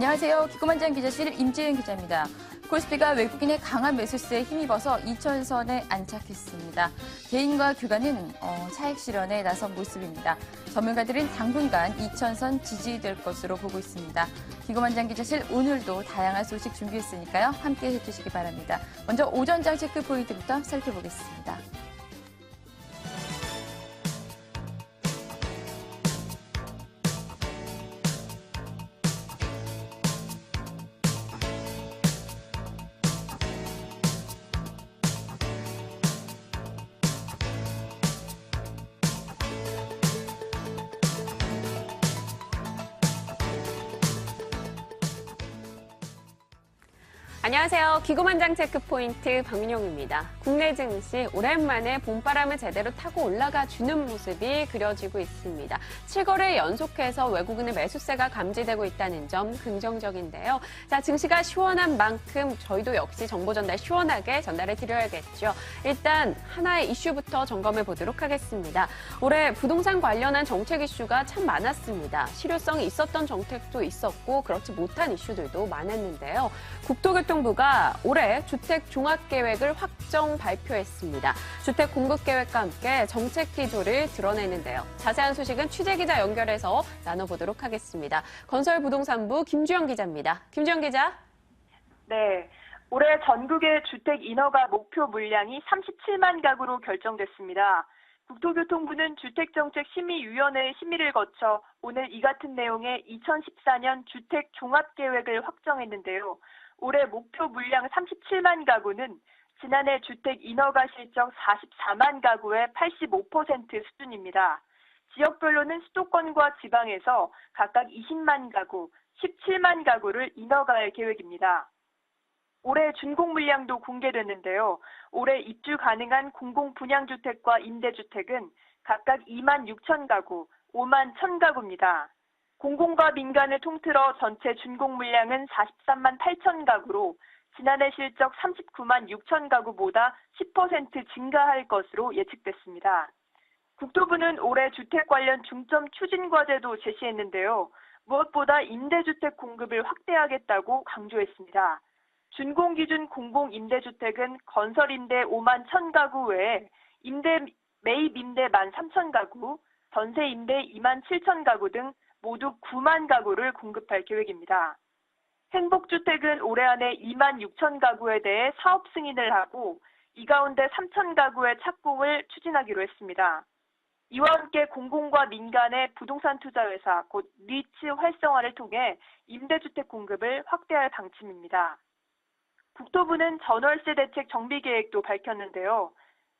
안녕하세요. 기고만장 기자실 임지은 기자입니다. 코스피가 외국인의 강한 매수세에 힘입어서 2천선에 안착했습니다. 개인과 기관은 차익 실현에 나선 모습입니다. 전문가들은 당분간 2천선 지지될 것으로 보고 있습니다. 기고만장 기자실 오늘도 다양한 소식 준비했으니까요. 함께해 주시기 바랍니다. 먼저 오전장 체크 포인트부터 살펴보겠습니다. 안녕하세요. 기고만장 체크포인트 박민용입니다. 국내 증시 오랜만에 봄바람을 제대로 타고 올라가 주는 모습이 그려지고 있습니다. 7거래 연속해서 외국인의 매수세가 감지되고 있다는 점 긍정적인데요. 자, 증시가 시원한 만큼 저희도 역시 정보 전달 시원하게 전달해 드려야겠죠. 일단 하나의 이슈부터 점검해 보도록 하겠습니다. 올해 부동산 관련한 정책 이슈가 참 많았습니다. 실효성이 있었던 정책도 있었고 그렇지 못한 이슈들도 많았는데요. 국토교통부가 올해 주택 종합계획을 확정 발표했습니다. 주택 공급 계획과 함께 정책 기조를 드러내는데요. 자세한 소식은 취재기자 연결해서 나눠보도록 하겠습니다. 건설부동산부 김주영 기자입니다. 김주영 기자. 네, 올해 전국의 주택 인허가 목표 물량이 37만 가구로 결정됐습니다. 국토교통부는 주택정책심의위원회의 심의를 거쳐 오늘 이 같은 내용의 2014년 주택 종합계획을 확정했는데요. 올해 목표 물량 37만 가구는 지난해 주택 인허가 실적 44만 가구의 85% 수준입니다. 지역별로는 수도권과 지방에서 각각 20만 가구, 17만 가구를 인허가할 계획입니다. 올해 준공 물량도 공개됐는데요. 올해 입주 가능한 공공분양주택과 임대주택은 각각 2만 6천 가구, 5만 1천 가구입니다. 공공과 민간을 통틀어 전체 준공 물량은 43만 8천 가구로 지난해 실적 39만 6천 가구보다 10% 증가할 것으로 예측됐습니다. 국토부는 올해 주택 관련 중점 추진 과제도 제시했는데요. 무엇보다 임대주택 공급을 확대하겠다고 강조했습니다. 준공 기준 공공임대주택은 건설임대 5만 1천 가구 외에 매입임대 1만 3천 가구, 전세임대 2만 7천 가구 등 모두 9만 가구를 공급할 계획입니다. 행복주택은 올해 안에 2만 6천 가구에 대해 사업 승인을 하고 이 가운데 3천 가구의 착공을 추진하기로 했습니다. 이와 함께 공공과 민간의 부동산 투자회사, 곧 리츠 활성화를 통해 임대주택 공급을 확대할 방침입니다. 국토부는 전월세 대책 정비 계획도 밝혔는데요.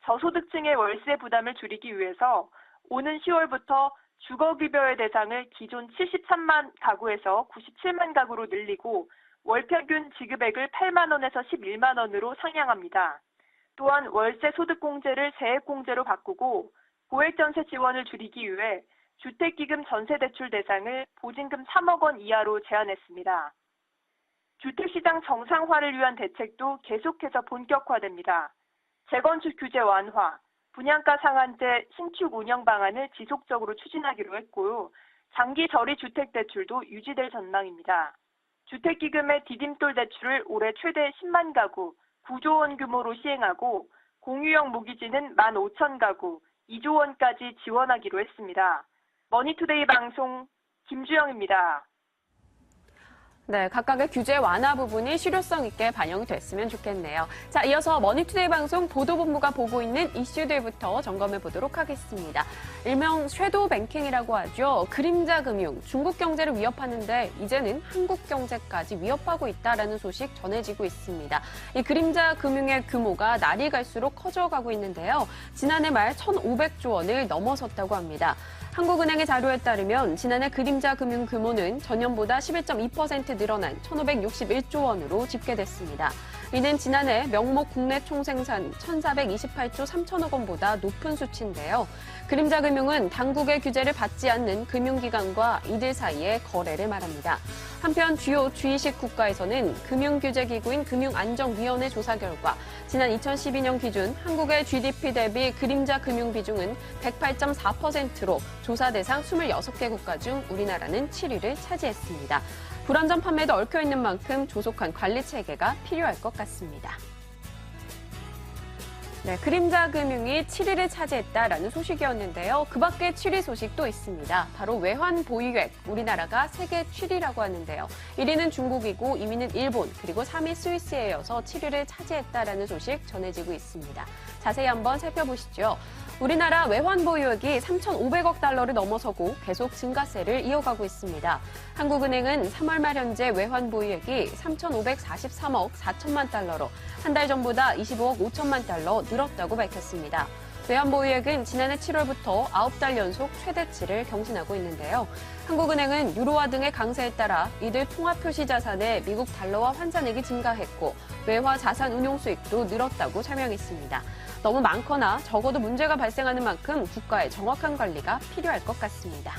저소득층의 월세 부담을 줄이기 위해서 오는 10월부터 주거급여의 대상을 기존 73만 가구에서 97만 가구로 늘리고 월 평균 지급액을 8만 원에서 11만 원으로 상향합니다. 또한 월세 소득공제를 세액공제로 바꾸고 고액전세 지원을 줄이기 위해 주택기금 전세대출 대상을 보증금 3억 원 이하로 제한했습니다. 주택시장 정상화를 위한 대책도 계속해서 본격화됩니다. 재건축 규제 완화, 분양가 상한제 신축 운영 방안을 지속적으로 추진하기로 했고요. 장기 저리 주택 대출도 유지될 전망입니다. 주택기금의 디딤돌 대출을 올해 최대 10만 가구, 9조 원 규모로 시행하고 공유형 모기지는 1만 5천 가구, 2조 원까지 지원하기로 했습니다. 머니투데이 방송 김주영입니다. 네, 각각의 규제 완화 부분이 실효성 있게 반영이 됐으면 좋겠네요. 자, 이어서 머니투데이 방송 보도본부가 보고 있는 이슈들부터 점검해 보도록 하겠습니다. 일명 섀도우 뱅킹이라고 하죠. 그림자 금융, 중국 경제를 위협하는데 이제는 한국 경제까지 위협하고 있다라는 소식 전해지고 있습니다. 이 그림자 금융의 규모가 날이 갈수록 커져가고 있는데요. 지난해 말 1,500조 원을 넘어섰다고 합니다. 한국은행의 자료에 따르면 지난해 그림자 금융 규모는 전년보다 11.2% 늘어난 1,561조 원으로 집계됐습니다. 이는 지난해 명목 국내 총생산 1,428조 3천억 원보다 높은 수치인데요. 그림자 금융은 당국의 규제를 받지 않는 금융기관과 이들 사이의 거래를 말합니다. 한편 주요 G20 국가에서는 금융규제기구인 금융안정위원회 조사 결과 지난 2012년 기준 한국의 GDP 대비 그림자 금융 비중은 108.4%로 조사 대상 26개 국가 중 우리나라는 7위를 차지했습니다. 불안전 판매도 얽혀 있는 만큼 조속한 관리 체계가 필요할 것 같습니다. 네, 그림자 금융이 7위를 차지했다라는 소식이었는데요. 그 밖에 7위 소식도 있습니다. 바로 외환 보유액, 우리나라가 세계 7위라고 하는데요. 1위는 중국이고 2위는 일본, 그리고 3위 스위스에 이어서 7위를 차지했다라는 소식 전해지고 있습니다. 자세히 한번 살펴보시죠. 우리나라 외환 보유액이 3,500억 달러를 넘어서고 계속 증가세를 이어가고 있습니다. 한국은행은 3월 말 현재 외환 보유액이 3,543억 4천만 달러로 한 달 전보다 25억 5천만 달러 늘었다고 밝혔습니다. 외환 보유액은 지난해 7월부터 9달 연속 최대치를 경신하고 있는데요. 한국은행은 유로화 등의 강세에 따라 이들 통합 표시 자산의 미국 달러화 환산액이 증가했고 외화 자산 운용 수익도 늘었다고 설명했습니다. 너무 많거나 적어도 문제가 발생하는 만큼 국가의 정확한 관리가 필요할 것 같습니다.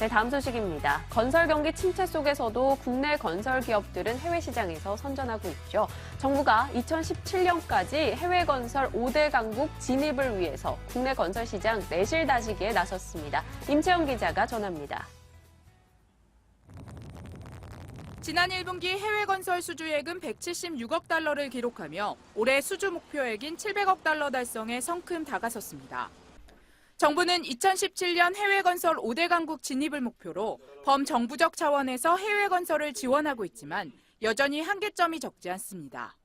네, 다음 소식입니다. 건설 경기 침체 속에서도 국내 건설 기업들은 해외 시장에서 선전하고 있죠. 정부가 2017년까지 해외 건설 5대 강국 진입을 위해서 국내 건설 시장 내실 다지기에 나섰습니다. 임채영 기자가 전합니다. 지난 1분기 해외 건설 수주액은 176억 달러를 기록하며 올해 수주 목표액인 700억 달러 달성에 성큼 다가섰습니다. 정부는 2017년 해외 건설 5대 강국 진입을 목표로 범정부적 차원에서 해외 건설을 지원하고 있지만 여전히 한계점이 적지 않습니다.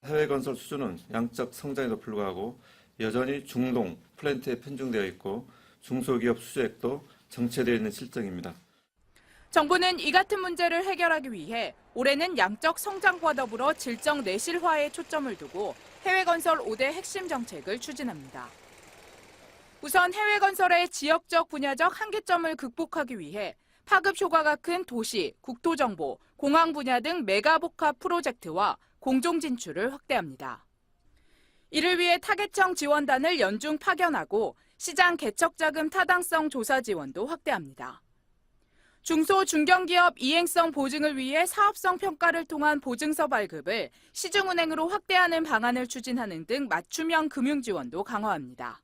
해외 건설 수주는 양적 성장에도 불구하고 여전히 중동, 플랜트에 편중되어 있고 중소기업 수주액도 정체되어 있는 실정입니다. 정부는 이 같은 문제를 해결하기 위해 올해는 양적 성장과 더불어 질적 내실화에 초점을 두고 해외 건설 5대 핵심 정책을 추진합니다. 우선 해외 건설의 지역적 분야적 한계점을 극복하기 위해 파급 효과가 큰 도시, 국토정보, 공항 분야 등 메가복합 프로젝트와 공종 진출을 확대합니다. 이를 위해 타겟형 지원단을 연중 파견하고 시장 개척자금 타당성 조사 지원도 확대합니다. 중소 중견기업 이행성 보증을 위해 사업성 평가를 통한 보증서 발급을 시중은행으로 확대하는 방안을 추진하는 등 맞춤형 금융 지원도 강화합니다.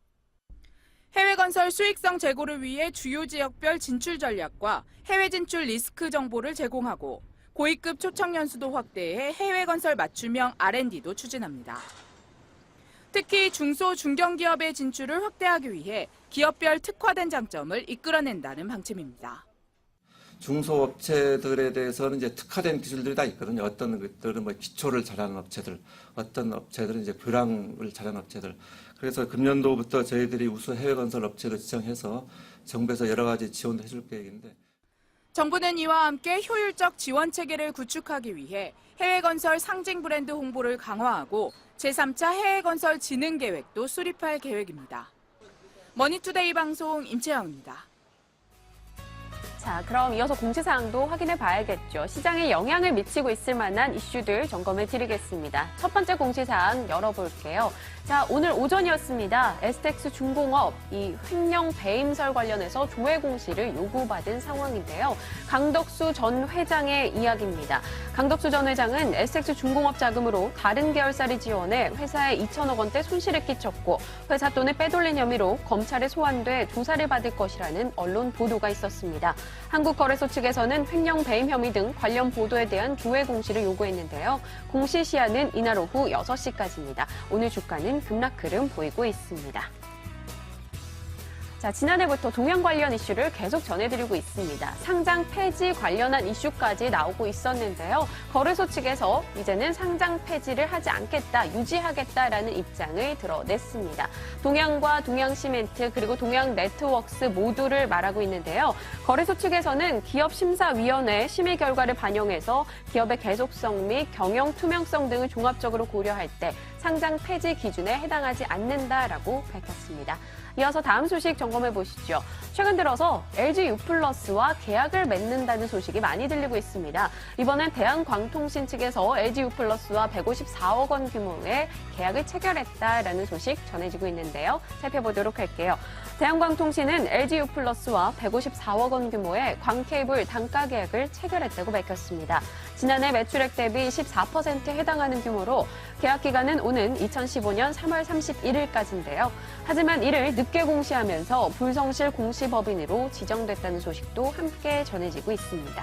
해외 건설 수익성 제고를 위해 주요 지역별 진출 전략과 해외 진출 리스크 정보를 제공하고 고위급 초청 연수도 확대해 해외 건설 맞춤형 R&D도 추진합니다. 특히 중소 중견기업의 진출을 확대하기 위해 기업별 특화된 장점을 이끌어낸다는 방침입니다. 중소업체들에 대해서는 이제 특화된 기술들이 다 있거든요. 어떤 것들은 뭐 기초를 잘하는 업체들, 어떤 업체들은 이제 교량을 잘하는 업체들. 그래서 금년도부터 저희들이 우수 해외 건설 업체를 지정해서 정부에서 여러 가지 지원도 해줄 계획인데. 정부는 이와 함께 효율적 지원 체계를 구축하기 위해 해외 건설 상징 브랜드 홍보를 강화하고 제3차 해외 건설 진흥 계획도 수립할 계획입니다. 머니투데이 방송 임채영입니다. 자, 그럼 이어서 공시사항도 확인해 봐야겠죠. 시장에 영향을 미치고 있을 만한 이슈들 점검해 드리겠습니다. 첫 번째 공시사항 열어볼게요. 자, 오늘 오전이었습니다. STX 중공업 이 횡령 배임설 관련해서 조회 공시를 요구받은 상황인데요. 강덕수 전 회장의 이야기입니다. 강덕수 전 회장은 STX 중공업 자금으로 다른 계열사를 지원해 회사에 2천억 원대 손실을 끼쳤고 회사 돈을 빼돌린 혐의로 검찰에 소환돼 조사를 받을 것이라는 언론 보도가 있었습니다. 한국거래소 측에서는 횡령 배임 혐의 등 관련 보도에 대한 조회 공시를 요구했는데요. 공시 시한은 이날 오후 6시까지입니다. 오늘 주가는 급락 흐름 보이고 있습니다. 자, 지난해부터 동양 관련 이슈를 계속 전해드리고 있습니다. 상장 폐지 관련한 이슈까지 나오고 있었는데요. 거래소 측에서 이제는 상장 폐지를 하지 않겠다, 유지하겠다라는 입장을 드러냈습니다. 동양과 동양시멘트 그리고 동양네트워크스 모두를 말하고 있는데요. 거래소 측에서는 기업심사위원회 심의 결과를 반영해서 기업의 계속성 및 경영 투명성 등을 종합적으로 고려할 때 상장 폐지 기준에 해당하지 않는다라고 밝혔습니다. 이어서 다음 소식 점검해 보시죠. 최근 들어서 LG U+와 계약을 맺는다는 소식이 많이 들리고 있습니다. 이번엔 대한광통신 측에서 LG U+와 154억 원 규모의 계약을 체결했다라는 소식 전해지고 있는데요. 살펴보도록 할게요. 대한광통신은 LG유플러스와 154억 원 규모의 광케이블 단가 계약을 체결했다고 밝혔습니다. 지난해 매출액 대비 14%에 해당하는 규모로 계약 기간은 오는 2015년 3월 31일까지인데요. 하지만 이를 늦게 공시하면서 불성실 공시법인으로 지정됐다는 소식도 함께 전해지고 있습니다.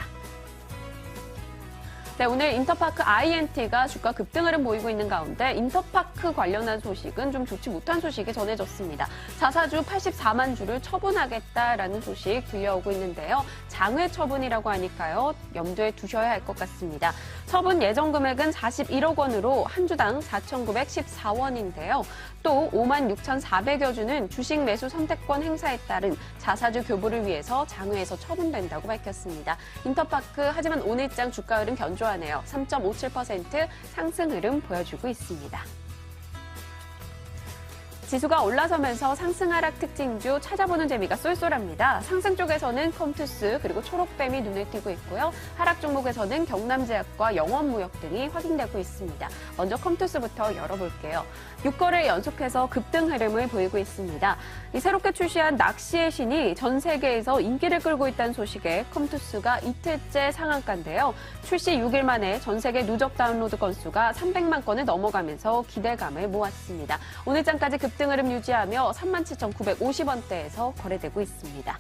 네, 오늘 인터파크 INT가 주가 급등 흐름 보이고 있는 가운데 인터파크 관련한 소식은 좀 좋지 못한 소식이 전해졌습니다. 자사주 84만 주를 처분하겠다라는 소식 들려오고 있는데요. 장외 처분이라고 하니까요. 염두에 두셔야 할 것 같습니다. 처분 예정 금액은 41억 원으로 한 주당 4,914원인데요. 또 56,400여 주는 주식 매수 선택권 행사에 따른 자사주 교부를 위해서 장외에서 처분된다고 밝혔습니다. 인터파크 하지만 오늘장 주가 흐름 견조하네요. 3.57% 상승 흐름 보여주고 있습니다. 지수가 올라서면서 상승 하락 특징주 찾아보는 재미가 쏠쏠합니다. 상승 쪽에서는 컴투스 그리고 초록뱀이 눈에 띄고 있고요. 하락 종목에서는 경남제약과 영원무역 등이 확인되고 있습니다. 먼저 컴투스부터 열어볼게요. 6거래일 연속해서 급등 흐름을 보이고 있습니다. 이 새롭게 출시한 낚시의 신이 전 세계에서 인기를 끌고 있다는 소식에 컴투스가 이틀째 상한가인데요. 출시 6일 만에 전 세계 누적 다운로드 건수가 300만 건을 넘어가면서 기대감을 모았습니다. 오늘장까지 급등 흐름 유지하며 37,950원대에서 거래되고 있습니다.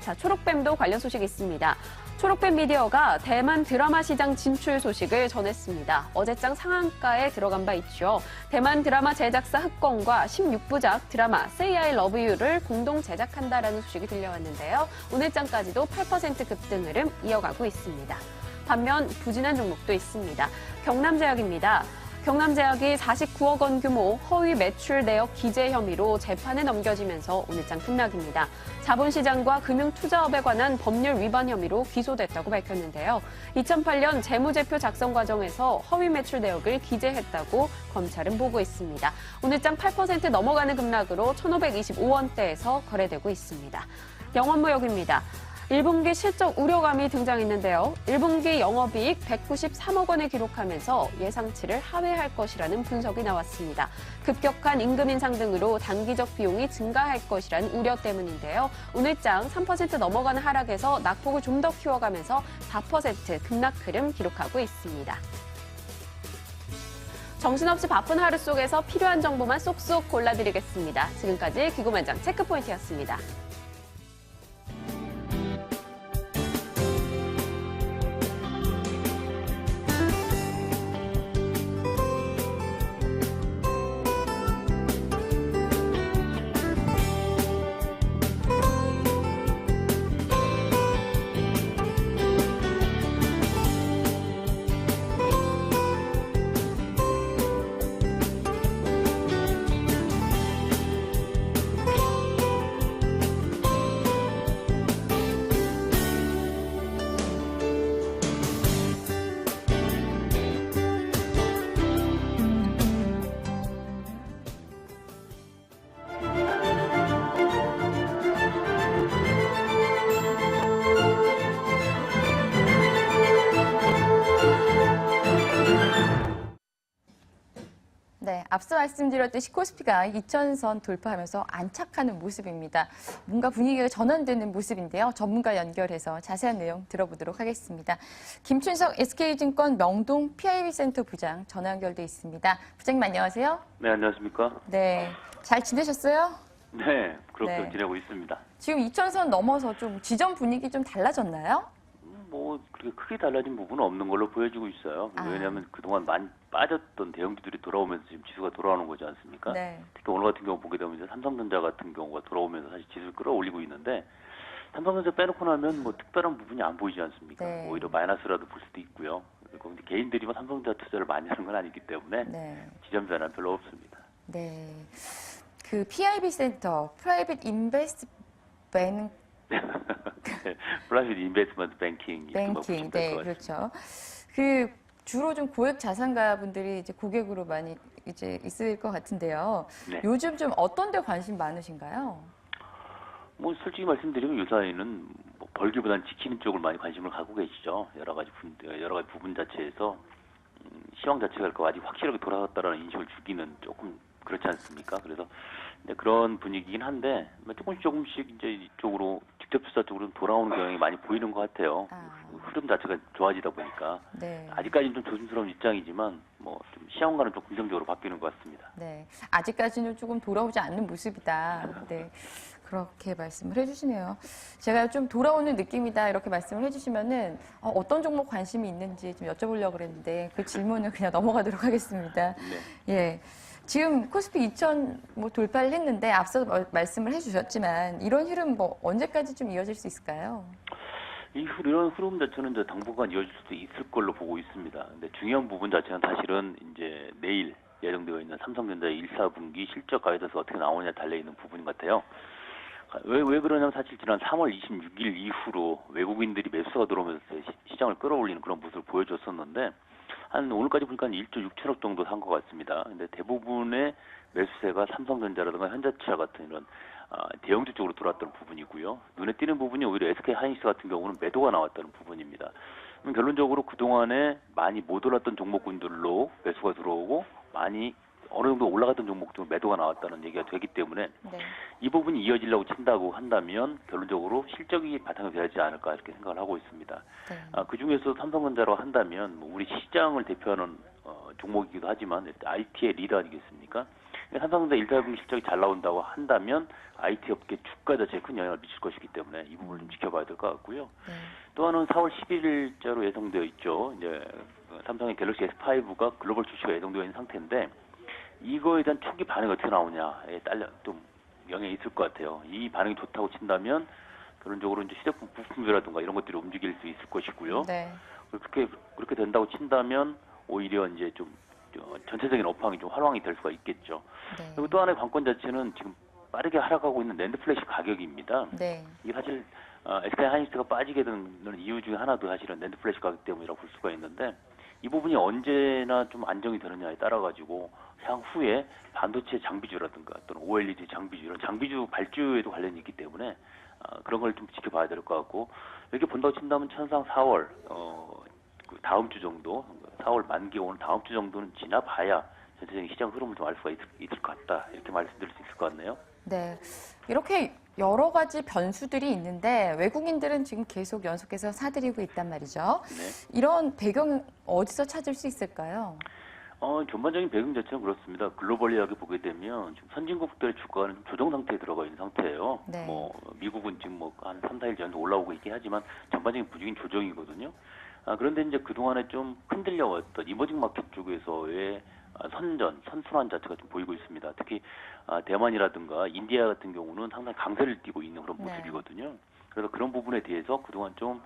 자, 초록뱀도 관련 소식이 있습니다. 초록뱀 미디어가 대만 드라마 시장 진출 소식을 전했습니다. 어제장 상한가에 들어간 바 있죠. 대만 드라마 제작사 흑공과 16부작 드라마 Say I Love You를 공동 제작한다라는 소식이 들려왔는데요. 오늘장까지도 8% 급등 흐름 이어가고 있습니다. 반면 부진한 종목도 있습니다. 경남제약입니다. 경남제약이 49억 원 규모 허위 매출 내역 기재 혐의로 재판에 넘겨지면서 오늘장 급락입니다. 자본시장과 금융투자업에 관한 법률 위반 혐의로 기소됐다고 밝혔는데요. 2008년 재무제표 작성 과정에서 허위 매출 내역을 기재했다고 검찰은 보고 있습니다. 오늘장 8% 넘어가는 급락으로 1,525원대에서 거래되고 있습니다. 영원무역입니다. 1분기 실적 우려감이 등장했는데요. 1분기 영업이익 193억 원을 기록하면서 예상치를 하회할 것이라는 분석이 나왔습니다. 급격한 임금 인상 등으로 단기적 비용이 증가할 것이라는 우려 때문인데요. 오늘장 3% 넘어가는 하락에서 낙폭을 좀 더 키워가면서 4% 급락 흐름 기록하고 있습니다. 정신없이 바쁜 하루 속에서 필요한 정보만 쏙쏙 골라드리겠습니다. 지금까지 귀고만장 체크포인트였습니다. 네, 앞서 말씀드렸듯이 코스피가 2000선 돌파하면서 안착하는 모습입니다. 뭔가 분위기가 전환되는 모습인데요. 전문가 연결해서 자세한 내용 들어보도록 하겠습니다. 김춘석 SK증권 명동 PIB센터 부장 전화 연결돼 있습니다. 부장님 안녕하세요. 네, 안녕하십니까? 네, 잘 지내셨어요? 네, 그렇게 네. 지내고 있습니다. 지금 2000선 넘어서 좀 지점 분위기 좀 달라졌나요? 뭐 그렇게 크게 달라진 부분은 없는 걸로 보여지고 있어요. 왜냐하면 그동안 많이 빠졌던 대형주들이 돌아오면서 지금 지수가 돌아오는 거지 않습니까? 네. 특히 오늘 같은 경우 보게 되면 이제 삼성전자 같은 경우가 돌아오면서 사실 지수를 끌어올리고 있는데 삼성전자 빼놓고 나면 뭐 특별한 부분이 안 보이지 않습니까? 네. 오히려 마이너스라도 볼 수도 있고요. 그리고 근데 개인들이 뭐 삼성전자 투자를 많이 하는 건 아니기 때문에 네. 지점 변화는 별로 없습니다. 네. 그 PIB 센터, 프라이빗 인베스트 뱅 프라이빗 인베스트먼트 뱅킹 뱅킹, 네, 그렇죠. 그 주로 좀 고액 자산가 분들이 이제 고객으로 많이 이제 있을 것 같은데요. 네. 요즘 좀 어떤 데 관심 많으신가요? 뭐 솔직히 말씀드리면 요사이는 뭐 벌기보다는 지키는 쪽을 많이 관심을 갖고 계시죠. 여러 가지 부분 자체에서 시황 자체가 아직 확실하게 돌아갔다라는 인식을 주기는 조금 그렇지 않습니까? 그래서 이제 그런 분위기긴 한데 조금씩 이제 이쪽으로 직접 투자 쪽으로 돌아오는 경향이 많이 보이는 것 같아요. 흐름 자체가 좋아지다 보니까 네. 아직까지는 좀 조심스러운 입장이지만 뭐 좀 시장관은 좀 긍정적으로 바뀌는 것 같습니다. 네. 아직까지는 조금 돌아오지 않는 모습이다. 네. 그렇게 말씀을 해주시네요. 제가 좀 돌아오는 느낌이다 이렇게 말씀을 해주시면은 어떤 종목 관심이 있는지 좀 여쭤보려고 그랬는데 그 질문을 그냥 넘어가도록 하겠습니다. 네. 예. 지금 코스피 2000 뭐 돌파를 했는데 앞서 말씀을 해주셨지만 이런 흐름 뭐 언제까지 좀 이어질 수 있을까요? 이런 흐름 자체는 이제 당분간 이어질 수도 있을 걸로 보고 있습니다. 근데 중요한 부분 자체는 사실은 이제 내일 예정되어 있는 삼성전자의 1, 4분기 실적 가이드에서 어떻게 나오느냐에 달려있는 부분인 것 같아요. 왜 그러냐면 사실 지난 3월 26일 이후로 외국인들이 매수가 들어오면서 시장을 끌어올리는 그런 모습을 보여줬었는데 한 오늘까지 보니까 1조 6천억 정도 산 것 같습니다. 근데 대부분의 매수세가 삼성전자라든가 현대차 같은 이런 대형주 쪽으로 들어왔던 부분이고요. 눈에 띄는 부분이 오히려 SK하이닉스 같은 경우는 매도가 나왔다는 부분입니다. 결론적으로 그동안에 많이 못 올랐던 종목군들로 매수가 들어오고 많이 어느 정도 올라갔던 종목도 매도가 나왔다는 얘기가 되기 때문에 네. 이 부분이 이어지려고 친다고 한다면 결론적으로 실적이 바탕이 되지 않을까 이렇게 생각을 하고 있습니다. 네. 그중에서 삼성전자로 한다면 뭐 우리 시장을 대표하는 종목이기도 하지만 IT의 리더 아니겠습니까? 삼성전자 1, 4분기 실적이 잘 나온다고 한다면 IT 업계 주가 자체에 큰 영향을 미칠 것이기 때문에 이 부분을 좀 지켜봐야 될 것 같고요. 네. 또 하나는 4월 11일자로 예정되어 있죠. 이제 삼성의 갤럭시 S5가 글로벌 출시가 예정되어 있는 상태인데 이거에 대한 초기 반응이 어떻게 나오냐에 따라 좀 영향이 있을 것 같아요. 이 반응이 좋다고 친다면 결론적으로 이제 휴대폰 부품이라든가 이런 것들이 움직일 수 있을 것이고요. 네. 그렇게 된다고 친다면 오히려 이제 좀 전체적인 업황이 좀 활황이 될 수가 있겠죠. 네. 그리고 또 하나의 관건 자체는 지금 빠르게 하락하고 있는 낸드 플래시 가격입니다. 네. 이게 사실 SK하이닉스가 빠지게 되는 이유 중에 하나도 사실은 낸드 플래시 가격 때문이라고 볼 수가 있는데 이 부분이 언제나 좀 안정이 되느냐에 따라 가지고 향후에 반도체 장비주라든가 또는 OLED 장비주 이런 장비주 발주에도 관련이 있기 때문에 그런 걸 좀 지켜봐야 될 것 같고 이렇게 본다고 친다면 천상 4월 그 다음 주 정도 4월 만기 오는 다음 주 정도는 지나봐야 전체적인 시장 흐름을 좀 알 수가 있을 것 같다 이렇게 말씀드릴 수 있을 것 같네요. 네. 이렇게 여러 가지 변수들이 있는데 외국인들은 지금 계속 연속해서 사들이고 있단 말이죠. 네. 이런 배경 어디서 찾을 수 있을까요? 전반적인 배경 자체는 그렇습니다. 글로벌리하게 보게 되면 지금 선진국들의 주가는 조정 상태에 들어가 있는 상태예요. 네. 뭐 미국은 지금 뭐 한 3, 4일 전도 올라오고 있긴 하지만 전반적인 부진인 조정이거든요. 그런데 이제 그동안에 좀 흔들려왔던 이머징 마켓 쪽에서의 선순환 자체가 좀 보이고 있습니다. 특히 대만이라든가 인디아 같은 경우는 상당히 강세를 띠고 있는 그런 모습이거든요. 그래서 그런 부분에 대해서 그동안 좀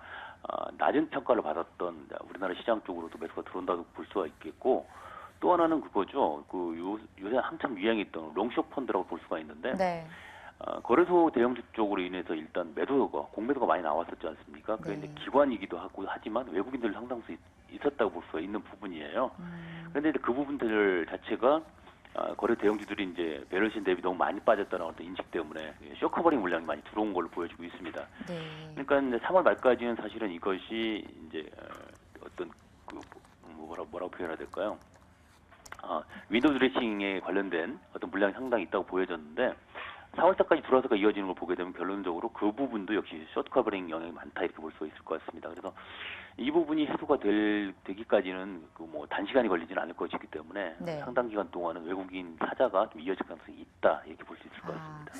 낮은 평가를 받았던 우리나라 시장 쪽으로도 매수가 들어온다고 볼 수가 있겠고 또 하나는 그거죠. 요새 한참 유행했던 롱숏 펀드라고 볼 수가 있는데 네. 거래소 대형주 쪽으로 인해서 일단 공매도가 많이 나왔었지 않습니까? 그게 네. 이제 기관이기도 하고 하지만 외국인들 상당수 있었다고 볼 수가 있는 부분이에요. 그런데 이제 그 부분들 자체가 거래 대형주들이 이제 배럴신 대비 너무 많이 빠졌다는 어떤 인식 때문에 쇼커버링 물량이 많이 들어온 걸로 보여지고 있습니다. 네. 그러니까 이제 3월 말까지는 사실은 이것이 이제 어떤 뭐라고 표현해야 될까요? 윈도우 드레싱에 관련된 어떤 물량이 상당히 있다고 보여졌는데 4월달까지 들어와서가 이어지는 걸 보게 되면 결론적으로 그 부분도 역시 숏커버링 영향이 많다 이렇게 볼 수 있을 것 같습니다. 그래서 이 부분이 해소가 되기까지는 뭐 단시간이 걸리지는 않을 것이기 때문에 네. 상당 기간 동안은 외국인 사자가 좀 이어질 가능성이 있다 이렇게 볼 수 있을 것 같습니다.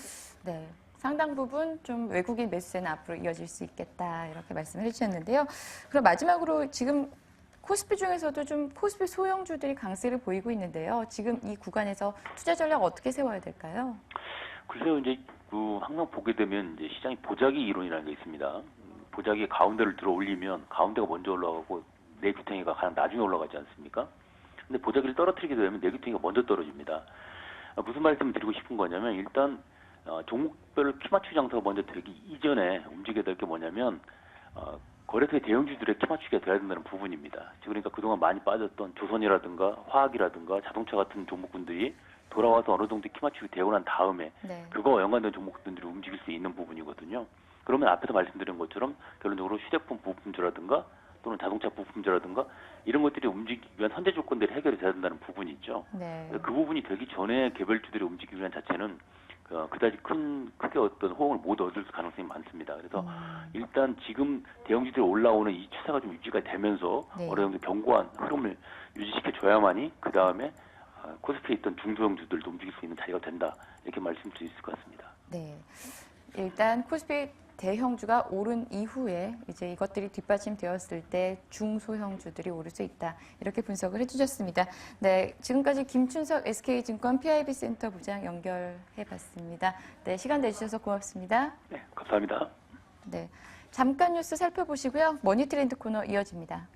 네. 상당 부분 좀 외국인 매수세는 앞으로 이어질 수 있겠다 이렇게 말씀을 해주셨는데요. 그럼 마지막으로 지금 코스피 중에서도 좀 코스피 소형주들이 강세를 보이고 있는데요. 지금 이 구간에서 투자 전략 어떻게 세워야 될까요? 글쎄요, 이제 항상 보게 되면 이제 시장이 보자기 이론이라는 게 있습니다. 보자기 가운데를 들어 올리면 가운데가 먼저 올라가고 내귀퉁이가 가장 나중에 올라가지 않습니까? 근데 보자기를 떨어뜨리게 되면 내귀퉁이가 먼저 떨어집니다. 무슨 말씀을 드리고 싶은 거냐면 일단 종목별 키맞추기 장사가 먼저 되기 이전에 움직여야 될 게 뭐냐면 거래소의 대형주들의 키맞추기가 돼야 된다는 부분입니다. 그러니까 그동안 많이 빠졌던 조선이라든가 화학이라든가 자동차 같은 종목군들이 돌아와서 어느 정도 키맞추기 되고 난 다음에 네. 그거와 연관된 종목들이 움직일 수 있는 부분이거든요. 그러면 앞에서 말씀드린 것처럼 결론적으로 휴대폰 부품주라든가 또는 자동차 부품주라든가 이런 것들이 움직이기 위한 선제 조건들이 해결이 돼야 된다는 부분이 있죠. 네. 그 부분이 되기 전에 개별주들이 움직이기 위한 자체는 그다지 크게 어떤 호응을 못 얻을 가능성이 많습니다. 그래서 일단 지금 대형주들이 올라오는 이 추세가 좀 유지가 되면서 네. 어느 정도 견고한 흐름을 유지시켜줘야만이 그 다음에 코스피에 있던 중소형주들도 움직일 수 있는 자리가 된다. 이렇게 말씀드릴 수 있을 것 같습니다. 네. 일단 코스피 대형주가 오른 이후에 이제 이것들이 뒷받침되었을 때 중소형주들이 오를 수 있다. 이렇게 분석을 해주셨습니다. 네, 지금까지 김춘석 SK증권 PIB 센터 부장 연결해봤습니다. 네, 시간 내주셔서 고맙습니다. 네, 감사합니다. 네, 잠깐 뉴스 살펴보시고요. 머니트렌드 코너 이어집니다.